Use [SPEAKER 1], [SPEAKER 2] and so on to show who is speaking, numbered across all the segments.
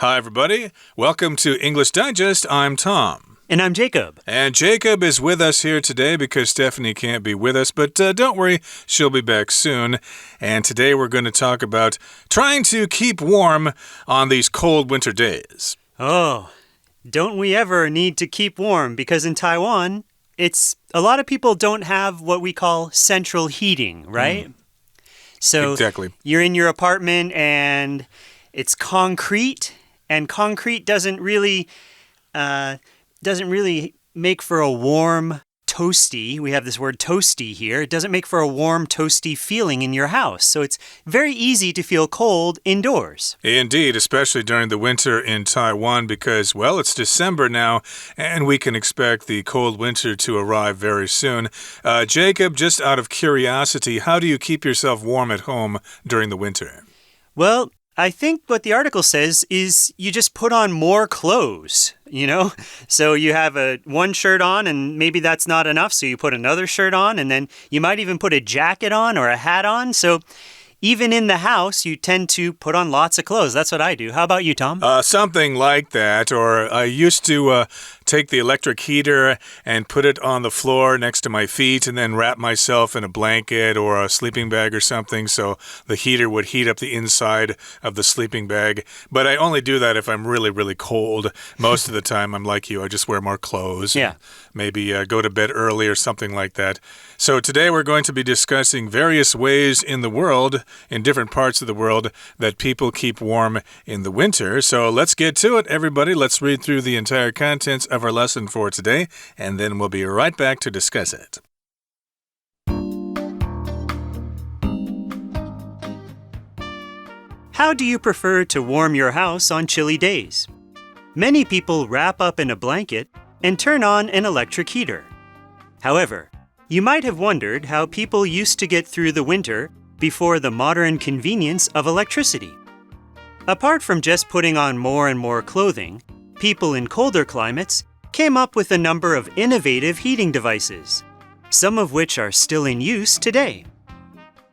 [SPEAKER 1] Hi, everybody. Welcome to English Digest. I'm Tom.
[SPEAKER 2] And I'm Jacob.
[SPEAKER 1] And Jacob is with us here today because Stephanie can't be with us, but don't worry, she'll be back soon. And today we're going to talk about trying to keep warm on these cold winter days.
[SPEAKER 2] Oh, don't we ever need to keep warm? Because in Taiwan, a lot of people don't have what we call central heating, right? So
[SPEAKER 1] exactly.
[SPEAKER 2] You're in your apartment and it's concrete. And concrete doesn't really make for a warm, toasty. We have this word toasty here. It doesn't make for a warm, toasty feeling in your house. So it's very easy to feel cold indoors.
[SPEAKER 1] Indeed, especially during the winter in Taiwan because, well, it's December now, and we can expect the cold winter to arrive very soon. Jacob, just out of curiosity, how do you keep yourself warm at home during the winter?
[SPEAKER 2] Well, I think what the article says is you just put on more clothes, So you have one shirt on and maybe that's not enough, so you put another shirt on and then you might even put a jacket on or a hat on. So even in the house, you tend to put on lots of clothes. That's what I do. How about you, Tom?
[SPEAKER 1] Something like that. Or I used to take the electric heater and put it on the floor next to my feet and then wrap myself in a blanket or a sleeping bag or something so the heater would heat up the inside of the sleeping bag. But I only do that if I'm really, really cold. Most of the time, I'm like you. I just wear more clothes.
[SPEAKER 2] Yeah.
[SPEAKER 1] Maybe go to bed early or something like that. So today we're going to be discussing various ways in the world, in different parts of the world, that people keep warm in the winter. So let's get to it, everybody. Let's read through the entire contents of our lesson for today, and then we'll be right back to discuss it.
[SPEAKER 2] How do you prefer to warm your house on chilly days? Many people wrap up in a blanket and turn on an electric heater. However, you might have wondered how people used to get through the winter before the modern convenience of electricity. Apart from just putting on more and more clothing, people in colder climates came up with a number of innovative heating devices, some of which are still in use today.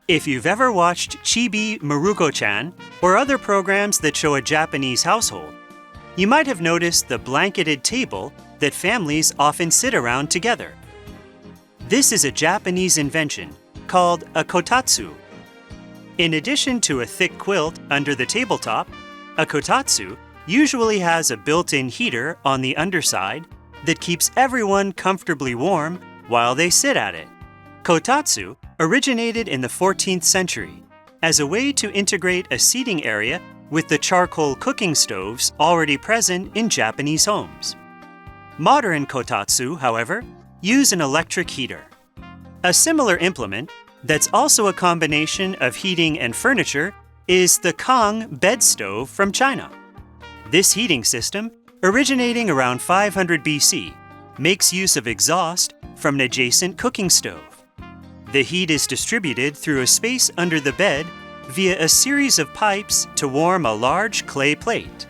[SPEAKER 2] If you've ever watched Chibi Maruko-chan or other programs that show a Japanese household, you might have noticed the blanketed table that families often sit around together. This is a Japanese invention called a kotatsu. In addition to a thick quilt under the tabletop, a kotatsu usually has a built-in heater on the underside that keeps everyone comfortably warm while they sit at it. Kotatsu originated in the 14th century as a way to integrate a seating area with the charcoal cooking stoves already present in Japanese homes. Modern kotatsu, however, use an electric heater. A similar implement that's also a combination of heating and furniture is the Kang bed stove from China. This heating system, originating around 500 BC, makes use of exhaust from an adjacent cooking stove. The heat is distributed through a space under the bed via a series of pipes to warm a large clay plate.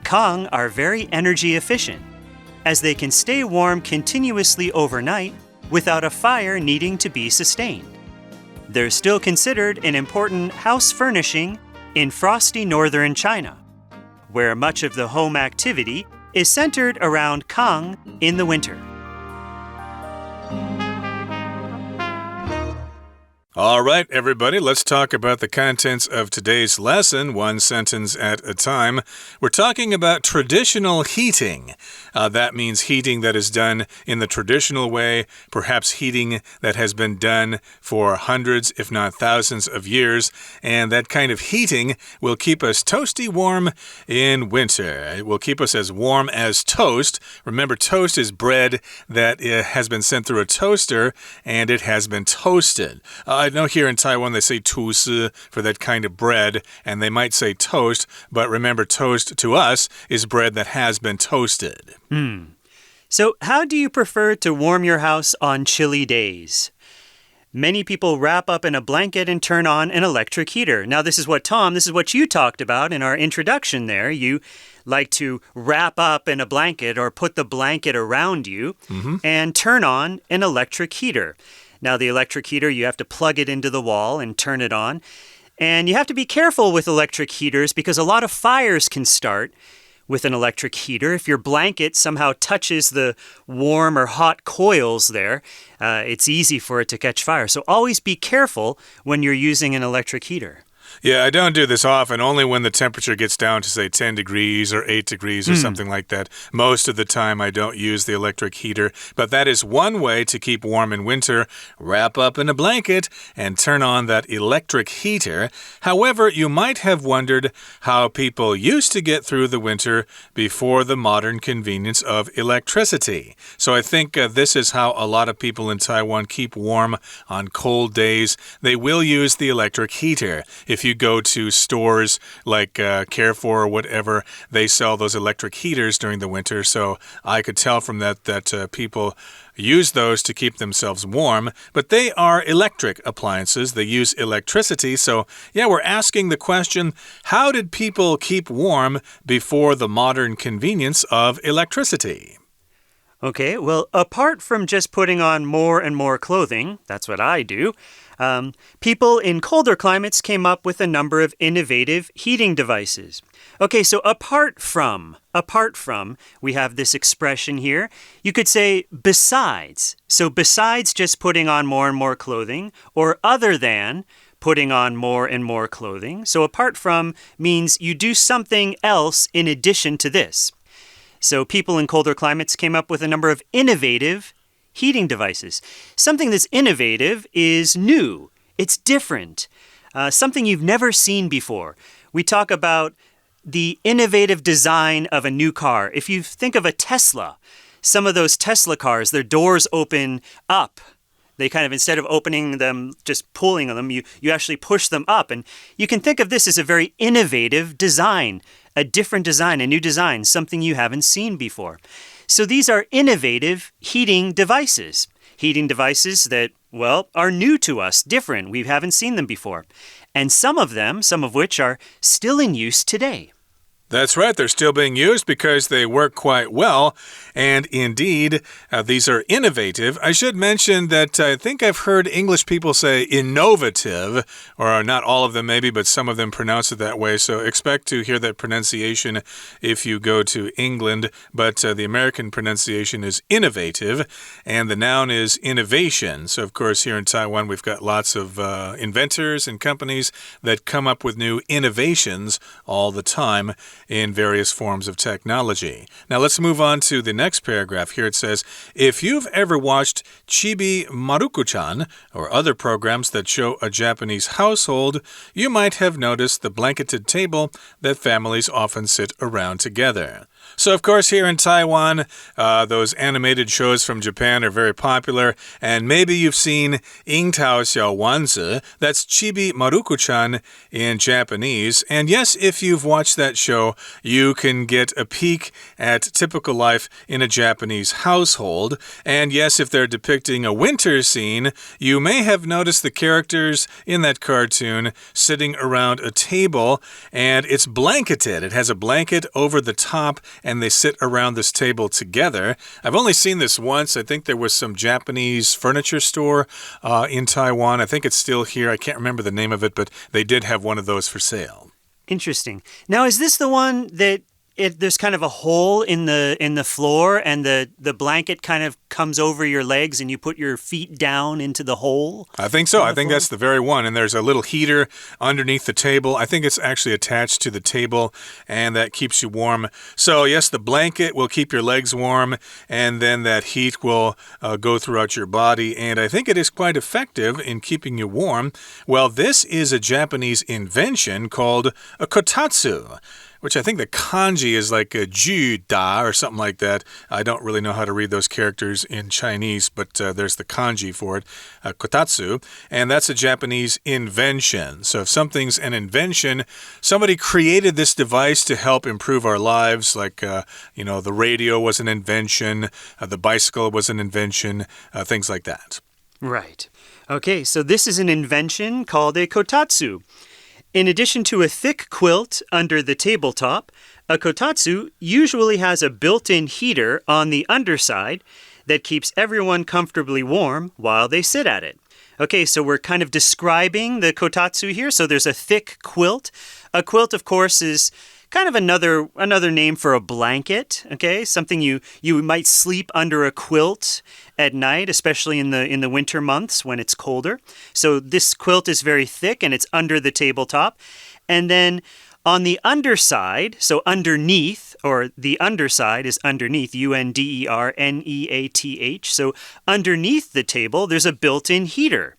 [SPEAKER 2] Kang are very energy efficient, as they can stay warm continuously overnight without a fire needing to be sustained. They're still considered an important house furnishing in frosty northern China, where much of the home activity is centered around Kang in the winter.
[SPEAKER 1] All right, everybody, let's talk about the contents of today's lesson, one sentence at a time. We're talking about traditional heating. That means heating that is done in the traditional way, perhaps heating that has been done for hundreds, if not thousands of years. And that kind of heating will keep us toasty warm in winter. It will keep us as warm as toast. Remember, toast is bread that has been sent through a toaster and it has been toasted. I know here in Taiwan they say 吐司 for that kind of bread, and they might say toast, but remember toast to us is bread that has been toasted.
[SPEAKER 2] So how do you prefer to warm your house on chilly days? Many people wrap up in a blanket and turn on an electric heater. Now, this is what you talked about in our introduction there. You like to wrap up in a blanket or put the blanket around you and turn on an electric heater. Now, the electric heater, you have to plug it into the wall and turn it on. And you have to be careful with electric heaters because a lot of fires can start with an electric heater. If your blanket somehow touches the warm or hot coils there, it's easy for it to catch fire. So always be careful when you're using an electric heater.
[SPEAKER 1] Yeah, I don't do this often, only when the temperature gets down to, say, 10 degrees or 8 degrees or something like that. Most of the time, I don't use the electric heater, but that is one way to keep warm in winter. Wrap up in a blanket and turn on that electric heater. However, you might have wondered how people used to get through the winter before the modern convenience of electricity. So I think this is how a lot of people in Taiwan keep warm on cold days. They will use the electric heater. If you go to stores like Carrefour or whatever, they sell those electric heaters during the winter. So I could tell from that people use those to keep themselves warm. But they are electric appliances. They use electricity. So, yeah, we're asking the question, how did people keep warm before the modern convenience of electricity?
[SPEAKER 2] Okay, well, apart from just putting on more and more clothing, that's what I do, people in colder climates came up with a number of innovative heating devices. Okay, so apart from, we have this expression here. You could say besides. So besides just putting on more and more clothing, or other than putting on more and more clothing. So apart from means you do something else in addition to this. So people in colder climates came up with a number of innovative heating devices. Something that's innovative is new. It's different. Something you've never seen before. We talk about the innovative design of a new car. If you think of a Tesla, some of those Tesla cars, their doors open up. They kind of, instead of opening them, just pulling them, you actually push them up. And you can think of this as a very innovative design, a different design, a new design, something you haven't seen before. So these are innovative heating devices. Heating devices that, well, are new to us, different. We haven't seen them before. And some of which are still in use today.
[SPEAKER 1] That's right. They're still being used because they work quite well. And indeed, these are innovative. I should mention that I think I've heard English people say innovative, or not all of them maybe, but some of them pronounce it that way. So expect to hear that pronunciation if you go to England. But the American pronunciation is innovative, and the noun is innovation. So, of course, here in Taiwan, we've got lots of inventors and companies that come up with new innovations all the time in various forms of technology. Now let's move on to the next paragraph. Here it says, if you've ever watched Chibi Maruko-chan or other programs that show a Japanese household, you might have noticed the blanketed table that families often sit around together. So, of course, here in Taiwan, those animated shows from Japan are very popular, and maybe you've seen 樱桃小丸子. That's Chibi Maruko-chan in Japanese. And yes, if you've watched that show, you can get a peek at typical life in a Japanese household. And yes, if they're depicting a winter scene, you may have noticed the characters in that cartoon sitting around a table, and it's blanketed. It has a blanket over the top, and they sit around this table together. I've only seen this once. I think there was some Japanese furniture store in Taiwan. I think it's still here. I can't remember the name of it, but they did have one of those for sale.
[SPEAKER 2] Interesting. Now, is this the one that there's kind of a hole in the floor and the blanket kind of comes over your legs and you put your feet down into the hole?
[SPEAKER 1] I think so. I think that's the very one. And there's a little heater underneath the table. I think it's actually attached to the table, and that keeps you warm. So, yes, the blanket will keep your legs warm, and then that heat will go throughout your body. And I think it is quite effective in keeping you warm. Well, this is a Japanese invention called a kotatsu, which I think the kanji is like a ju da or something like that. I don't really know how to read those characters in Chinese, but there's the kanji for it, kotatsu, and that's a Japanese invention. So if something's an invention, somebody created this device to help improve our lives, like, the radio was an invention, the bicycle was an invention, things like that.
[SPEAKER 2] Right. Okay, so this is an invention called a kotatsu. In addition to a thick quilt under the tabletop, a kotatsu usually has a built-in heater on the underside that keeps everyone comfortably warm while they sit at it. Okay, so we're kind of describing the kotatsu here. So there's a thick quilt. A quilt, of course, is kind of another name for a blanket, okay? Something you might sleep under a quilt at night, especially in the winter months when it's colder. So this quilt is very thick and it's under the tabletop. And then on the underside, so underneath, or the underside is underneath, UNDERNEATH. So underneath the table, there's a built-in heater.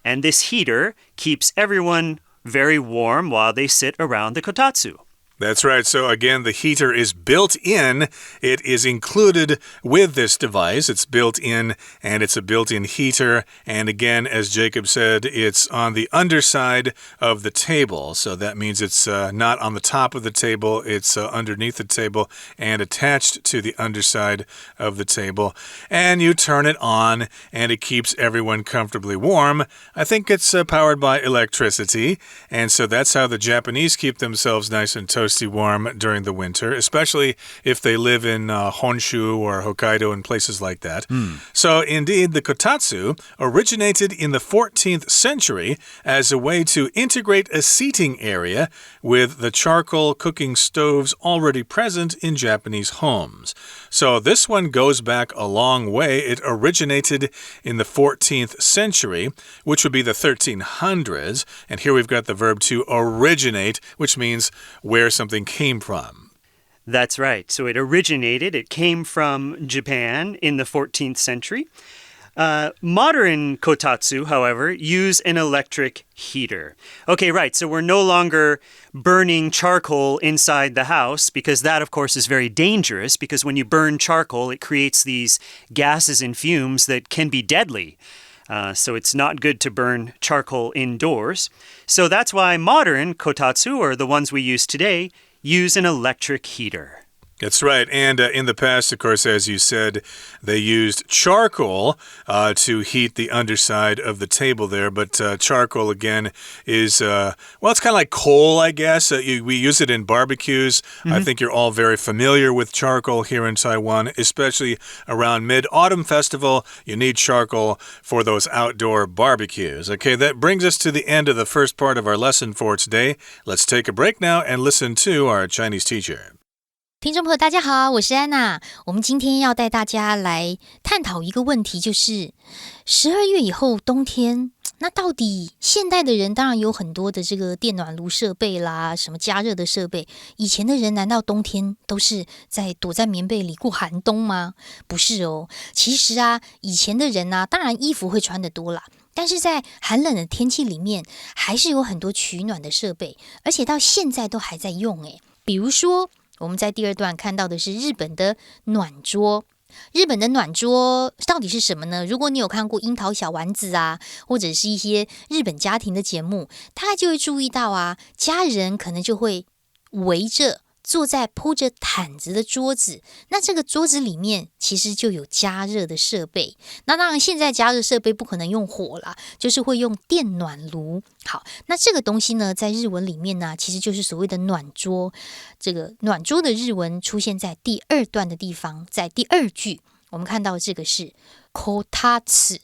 [SPEAKER 2] And this heater keeps everyone very warm while they sit around the kotatsu.
[SPEAKER 1] That's right. So again, the heater is built in. It is included with this device. It's built in, and it's a built-in heater. And again, as Jacob said, it's on the underside of the table. So that means it's not on the top of the table. It's underneath the table and attached to the underside of the table. And you turn it on, and it keeps everyone comfortably warm. I think it's powered by electricity. And so that's how the Japanese keep themselves nice and toasty warm during the winter, especially if they live in Honshu or Hokkaido and places like that. So indeed, the kotatsu originated in the 14th century as a way to integrate a seating area with the charcoal cooking stoves already present in Japanese homes. So this one goes back a long way. It originated in the 14th century, which would be the 1300s. And here we've got the verb to originate, which means where something came from.
[SPEAKER 2] That's right. So it came from Japan in the 14th century. Modern kotatsu, however, use an electric heater. Okay, right. So we're no longer burning charcoal inside the house because that, of course, is very dangerous because when you burn charcoal, it creates these gases and fumes that can be deadly. So it's not good to burn charcoal indoors. So that's why modern kotatsu, or the ones we use today, use an electric heater.
[SPEAKER 1] That's right. And in the past, of course, as you said, they used charcoal to heat the underside of the table there. But charcoal, again, is, well, it's kind of like coal, I guess. We use it in barbecues. I think you're all very familiar with charcoal here in Taiwan, especially around Mid-Autumn Festival. You need charcoal for those outdoor barbecues. Okay, that brings us to the end of the first part of our lesson for today. Let's take a break now and listen to our Chinese teacher.
[SPEAKER 3] 听众朋友大家好，我是安娜。我们今天要带大家来探讨一个问题，就是12月以后冬天，那到底现代的人当然有很多的这个电暖炉设备啦，什么加热的设备，以前的人难道冬天都是躲在棉被里过寒冬吗？不是哦，其实啊，以前的人啊，当然衣服会穿得多啦，但是在寒冷的天气里面，还是有很多取暖的设备，而且到现在都还在用诶。比如说我们在第二段看到的是日本的暖桌。日本的暖桌到底是什么呢？如果你有看过樱桃小丸子啊，或者是一些日本家庭的节目，大概就会注意到啊，家人可能就会围着坐在铺着毯子的桌子，那这个桌子里面其实就有加热的设备。那当然现在加热设备不可能用火啦，就是会用电暖炉。好，那这个东西呢，在日文里面呢，其实就是所谓的暖桌。这个暖桌的日文出现在第二段的地方，在第二句，我们看到这个是 kotatsu。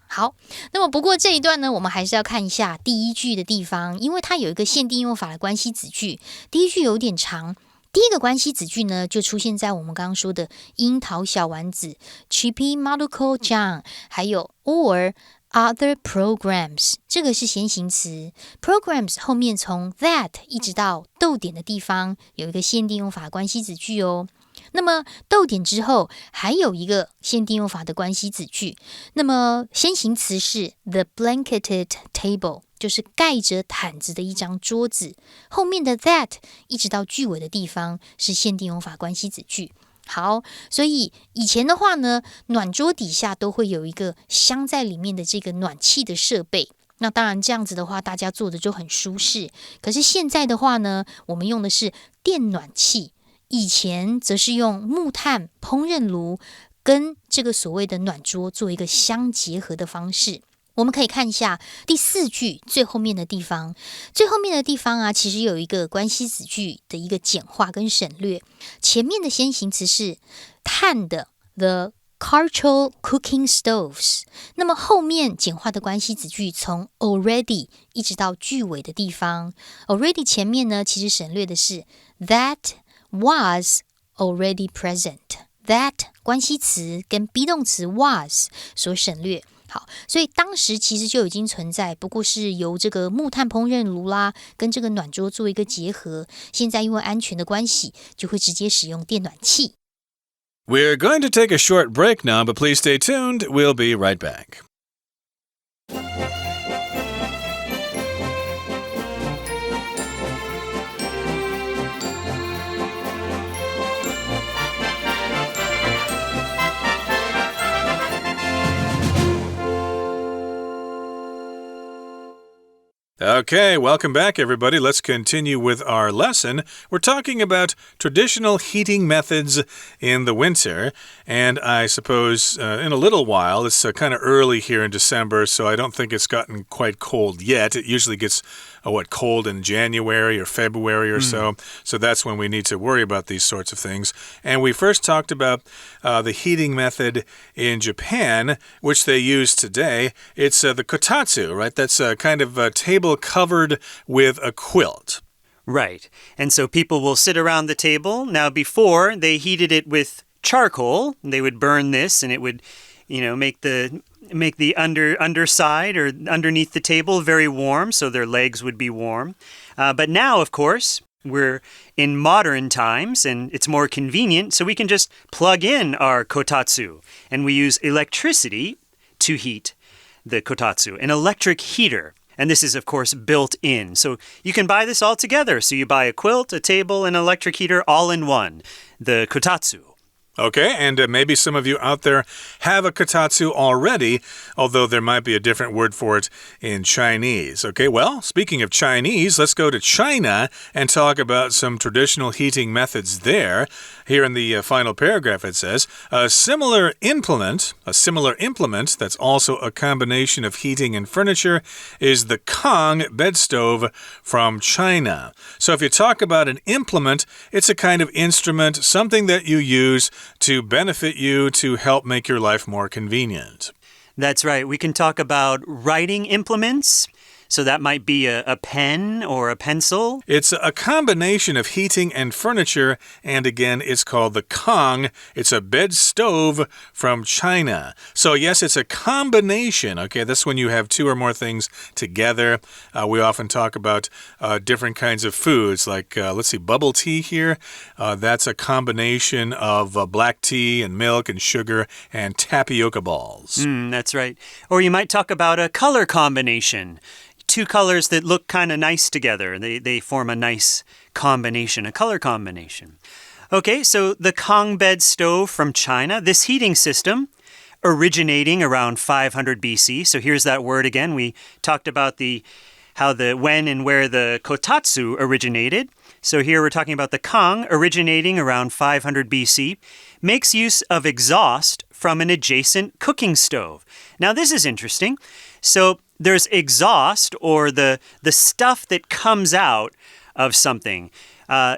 [SPEAKER 3] 好，那么不过这一段呢，我们还是要看一下第一句的地方，因为它有一个限定用法的关系子句。第一句有点长，第一个关系子句呢，就出现在我们刚刚说的樱桃小丸子 Chippy Maruko Chan， 还有 or other programs， 这个是先行词。programs 后面从 that 一直到逗点的地方有一个限定用法关系子句哦。那么逗点之后还有一个限定用法的关系子句，那么先行词是 the blanketed table， 就是盖着毯子的一张桌子，后面的 that 一直到句尾的地方是限定用法关系子句。好，所以以前的话呢，暖桌底下都会有一个镶在里面的这个暖气的设备，那当然这样子的话大家坐的就很舒适。可是现在的话呢，我们用的是电暖器，以前则是用木炭烹饪炉跟这个所谓的暖桌做一个相结合的方式。我们可以看一下第四句最后面的地方，最后面的地方啊，其实有一个关系子句的一个简化跟省略。前面的先行词是炭的 the charcoal cooking stoves。那么后面简化的关系子句从 already 一直到句尾的地方 ，already 前面呢其实省略的是 that was already present。that 关系词跟 be 动词 was 所省略。好，所以当时其实就已经存在，不过是由这个木炭烹饪炉啦，跟这个暖桌做一个结合。现在因为安全的关系，就会直接使用电暖器。
[SPEAKER 1] We're going to take a short break now, but please stay tuned. We'll be right back. Okay, welcome back, everybody. Let's continue with our lesson. We're talking about traditional heating methods in the winter. And I suppose in a little while, it's kind of early here in December, so I don't think it's gotten quite cold yet. It usually gets cold in January or February or so. So that's when we need to worry about these sorts of things. And we first talked about the heating method in Japan, which they use today. It's the kotatsu, right? That's a kind of a table covered with a quilt.
[SPEAKER 2] Right. And so people will sit around the table. Now, before, they heated it with charcoal. They would burn this, and it would, make the underside or underneath the table very warm, so their legs would be warm. But now, of course, we're in modern times, and it's more convenient, so we can just plug in our kotatsu, and we use electricity to heat the kotatsu, an electric heater. And this is, of course, built in. So you can buy this all together. So you buy a quilt, a table, and an electric heater all in one, the kotatsu.
[SPEAKER 1] Okay, and maybe some of you out there have a kotatsu already, although there might be a different word for it in Chinese. Okay, well, speaking of Chinese, let's go to China and talk about some traditional heating methods there. Here in the final paragraph it says, a similar implement that's also a combination of heating and furniture is the Kong bed stove from China. So if you talk about an implement, it's a kind of instrument, something that you use to benefit you, to help make your life more convenient.
[SPEAKER 2] That's right. We can talk about writing implements. So that might be a pen or a pencil.
[SPEAKER 1] It's a combination of heating and furniture, and again, it's called the Kong. It's a bed stove from China. So yes, it's a combination. Okay, that's when you have two or more things together. We often talk about different kinds of foods, like, let's see, bubble tea here. That's a combination of black tea and milk and sugar and tapioca balls.
[SPEAKER 2] That's right. Or you might talk about a color combination. Two colors that look kind of nice together. They form a nice combination, a color combination. Okay, so the Kong bed stove from China, this heating system originating around 500 BC. So here's that word again. We talked about when and where the kotatsu originated. So here we're talking about the Kong originating around 500 BC, makes use of exhaust from an adjacent cooking stove. Now this is interesting. So there's exhaust, or the stuff that comes out of something.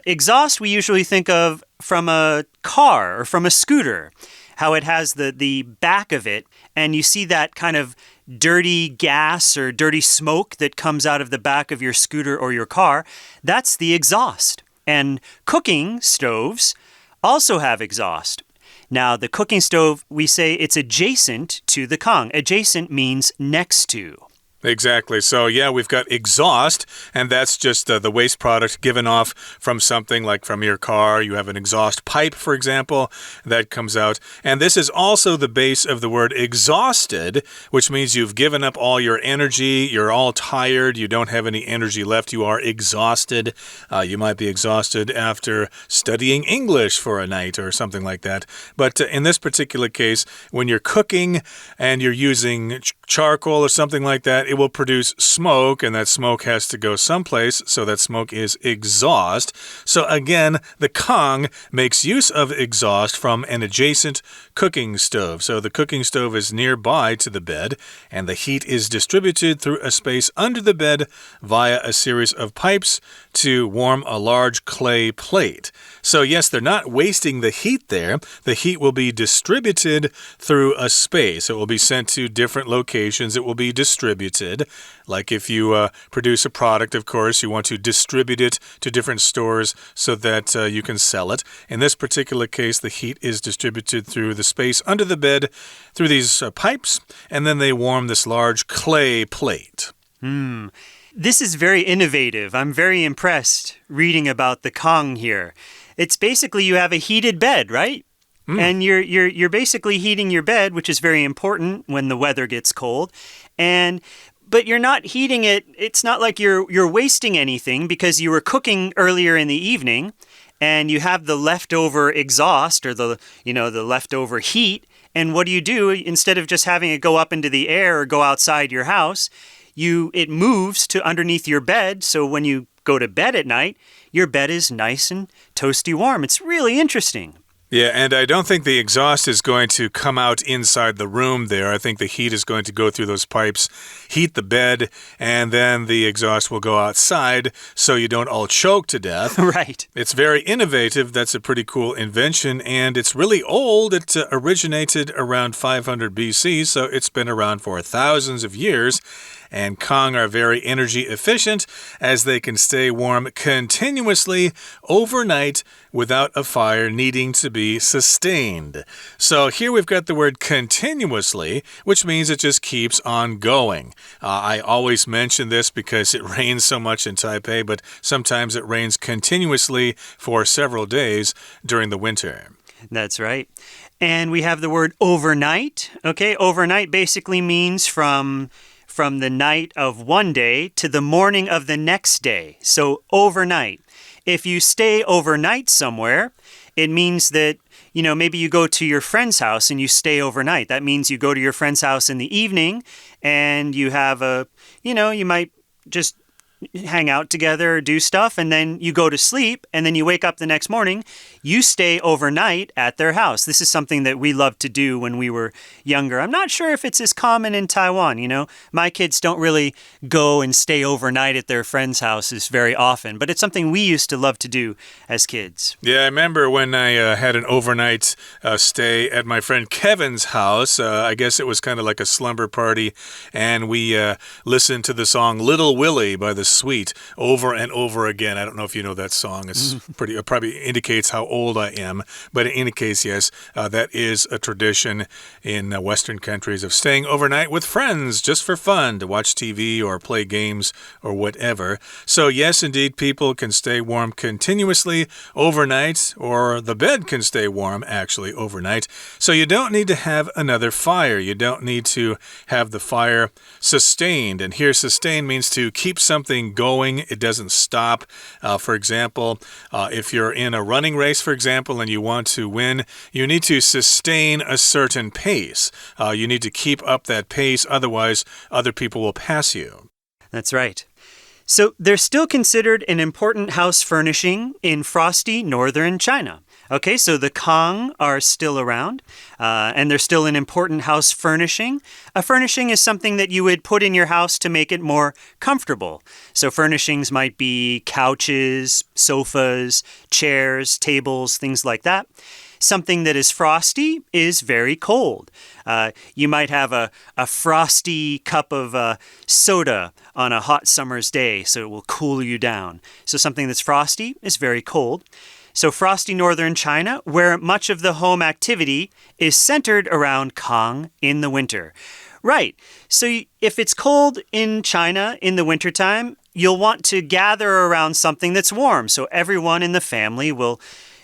[SPEAKER 2] Exhaust we usually think of from a car or from a scooter, how it has the back of it, and you see that kind of dirty gas or dirty smoke that comes out of the back of your scooter or your car. That's the exhaust. And cooking stoves also have exhaust. Now, the cooking stove, we say it's adjacent to the Kong. Adjacent means next to.
[SPEAKER 1] Exactly. So, yeah, we've got exhaust, and that's just the waste product given off from something like from your car. You have an exhaust pipe, for example, that comes out. And this is also the base of the word exhausted, which means you've given up all your energy. You're all tired. You don't have any energy left. You are exhausted. You might be exhausted after studying English for a night or something like that. But in this particular case, when you're cooking and you're using charcoal or something like that, it will produce smoke, and that smoke has to go someplace, so that smoke is exhaust. So again, the Kong makes use of exhaust from an adjacent cooking stove. So the cooking stove is nearby to the bed, and the heat is distributed through a space under the bed via a series of pipes to warm a large clay plate. So yes, they're not wasting the heat there. The heat will be distributed through a space. It will be sent to different locations. It will be distributed. Like if you produce a product, of course, you want to distribute it to different stores so that you can sell it. In this particular case, the heat is distributed through the space under the bed, through these pipes, and then they warm this large clay plate.
[SPEAKER 2] This is very innovative. I'm very impressed reading about the Kong here. It's basically you have a heated bed, right? And you're basically heating your bed, which is very important when the weather gets cold. But you're not heating it. It's not like you're wasting anything because you were cooking earlier in the evening and you have the leftover exhaust or the leftover heat. And what do? Instead of just having it go up into the air or go outside your house, it moves to underneath your bed. So when you go to bed at night, your bed is nice and toasty warm. It's really interesting.
[SPEAKER 1] Yeah, and I don't think the exhaust is going to come out inside the room there. I think the heat is going to go through those pipes, heat the bed, and then the exhaust will go outside so you don't all choke to death.
[SPEAKER 2] Right.
[SPEAKER 1] It's very innovative. That's a pretty cool invention, and it's really old. It originated around 500 BC, so it's been around for thousands of years. And Kong are very energy efficient as they can stay warm continuously overnight without a fire needing to be sustained. So here we've got the word continuously, which means it just keeps on going. I always mention this because it rains so much in Taipei, but sometimes it rains continuously for several days during the winter.
[SPEAKER 2] That's right. And we have the word overnight. Okay, overnight basically means from the night of one day to the morning of the next day. So overnight. If you stay overnight somewhere, it means that, maybe you go to your friend's house and you stay overnight. That means you go to your friend's house in the evening and you have you might just hang out together or do stuff, and then you go to sleep, and then you wake up the next morning, you stay overnight at their house. This is something that we loved to do when we were younger. I'm not sure if it's as common in Taiwan, My kids don't really go and stay overnight at their friends' houses very often, but it's something we used to love to do as kids.
[SPEAKER 1] Yeah, I remember when I had an overnight stay at my friend Kevin's house. I guess it was kind of like a slumber party, and we listened to the song Little Willie by the Sweet over and over again. I don't know if you know that song. It's it probably indicates how old I am. But in any case, yes, that is a tradition in Western countries of staying overnight with friends just for fun, to watch TV or play games or whatever. So yes, indeed, people can stay warm continuously overnight, or the bed can stay warm actually overnight. So you don't need to have another fire. You don't need to have the fire sustained. And here sustain means to keep something going. It doesn't stop. For example, if you're in a running race, for example, and you want to win, you need to sustain a certain pace. You need to keep up that pace. Otherwise, other people will pass you.
[SPEAKER 2] That's right. So they're still considered an important house furnishing in frosty northern China. Okay, so the Kong are still around, and they're still an important house furnishing. A furnishing is something that you would put in your house to make it more comfortable. So furnishings might be couches, sofas, chairs, tables, things like that. Something that is frosty is very cold. You might have a frosty cup of soda on a hot summer's day, so it will cool you down. So something that's frosty is very cold. So frosty northern China, where much of the home activity is centered around Kong in the winter. Right. So if it's cold in China in the wintertime, you'll want to gather around something that's warm. So everyone in the family will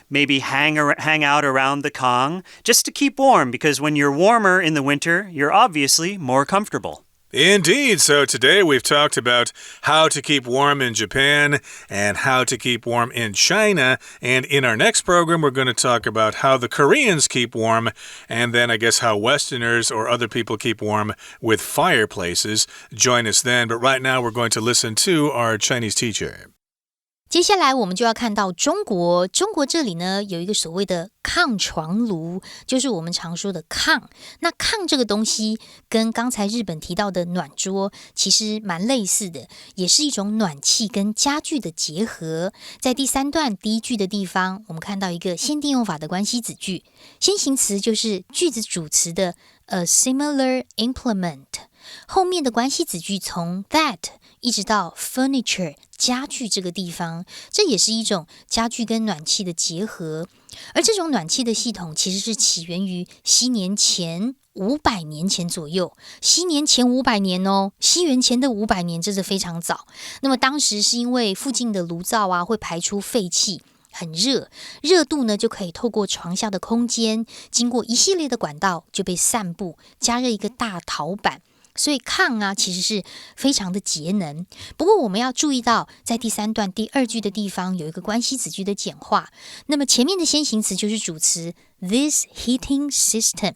[SPEAKER 2] maybe hang out around the Kong just to keep warm, because when you're warmer in the winter, you're obviously more comfortable.
[SPEAKER 1] Indeed. So today we've talked about how to keep warm in Japan and how to keep warm in China. And in our next program, we're going to talk about how the Koreans keep warm, and then I guess how Westerners or other people keep warm with fireplaces. Join us then. But right now we're going to listen to our Chinese teacher.
[SPEAKER 3] 接下来我们就要看到中国这里呢有一个所谓的炕床炉，就是我们常说的炕。那炕这个东西跟刚才日本提到的暖桌其实蛮类似的，也是一种暖气跟家具的结合。在第3段第1句的地方，我们看到一个限定用法的关系子句，先行词就是句子主词的 a similar implement， 后面的关系子句从 that一直到 furniture 家具这个地方，这也是一种家具跟暖气的结合。而这种暖气的系统其实是起源于西元前500年前左右，西元前500年哦，西元前的500年，这是非常早。那么当时是因为附近的炉灶啊会排出废气，很热，热度呢就可以透过床下的空间，经过一系列的管道就被散布，加热一个大陶板。所以炕啊其实是非常的节能。不过我们要注意到，在第3段第2句的地方有一个关系子句的简化，那么前面的先行词就是主词 this heating system，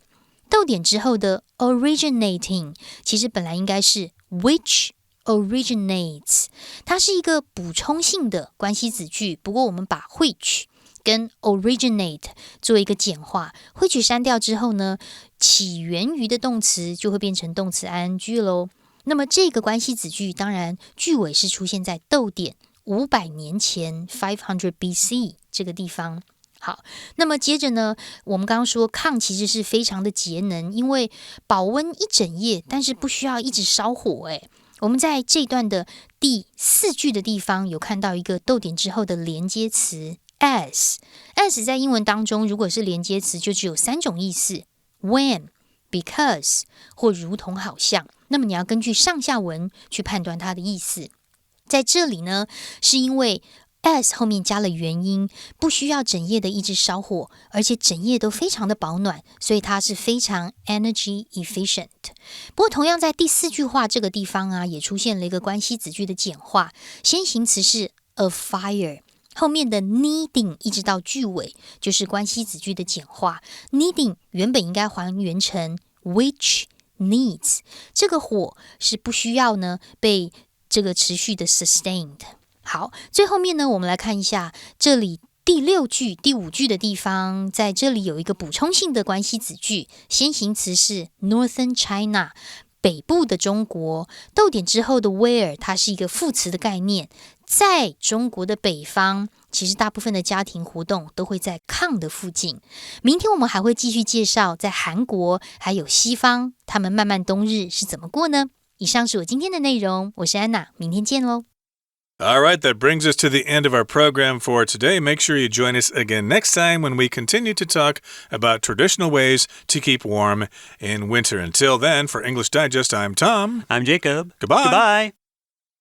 [SPEAKER 3] 逗点之后的 originating 其实本来应该是 which originates， 它是一个补充性的关系子句，不过我们把 which跟 originate 做一个简化，which删掉之后呢，起源于的动词就会变成动词 ing 咯。那么这个关系子句当然句尾是出现在逗点500年前 500 BC 这个地方。好，那么接着呢，我们刚刚说炕其实是非常的节能，因为保温一整夜，但是不需要一直烧火。我们在这段的第4句的地方有看到一个逗点之后的连接词as 在英文当中如果是连接词就只有3种意思， when because 或如同好像，那么你要根据上下文去判断它的意思。在这里呢，是因为 as 后面加了元音，不需要整夜的一直烧火，而且整夜都非常的保暖，所以它是非常 energy efficient。 不过同样在第4句话这个地方啊，也出现了一个关系子句的简化，先行词是 a fire，后面的 needing 一直到句尾就是关系子句的简化， needing 原本应该还原成 which needs， 这个火是不需要呢被这个持续的 sustained。 好，最后面呢我们来看一下这里第6句第5句的地方，在这里有一个补充性的关系子句，先行词是 Northern China，北部的中国，逗点之后的 where 它是一个副词的概念，在中国的北方，其实大部分的家庭活动都会在炕的附近。明天我们还会继续介绍在韩国还有西方他们漫漫冬日是怎么过呢？以上是我今天的内容，我是安娜，明天见咯。
[SPEAKER 1] All right, that brings us to the end of our program for today. Make sure you join us again next time when we continue to talk about traditional ways to keep warm in winter. Until then, for English Digest, I'm Tom.
[SPEAKER 2] I'm Jacob.
[SPEAKER 1] Goodbye.
[SPEAKER 2] Goodbye.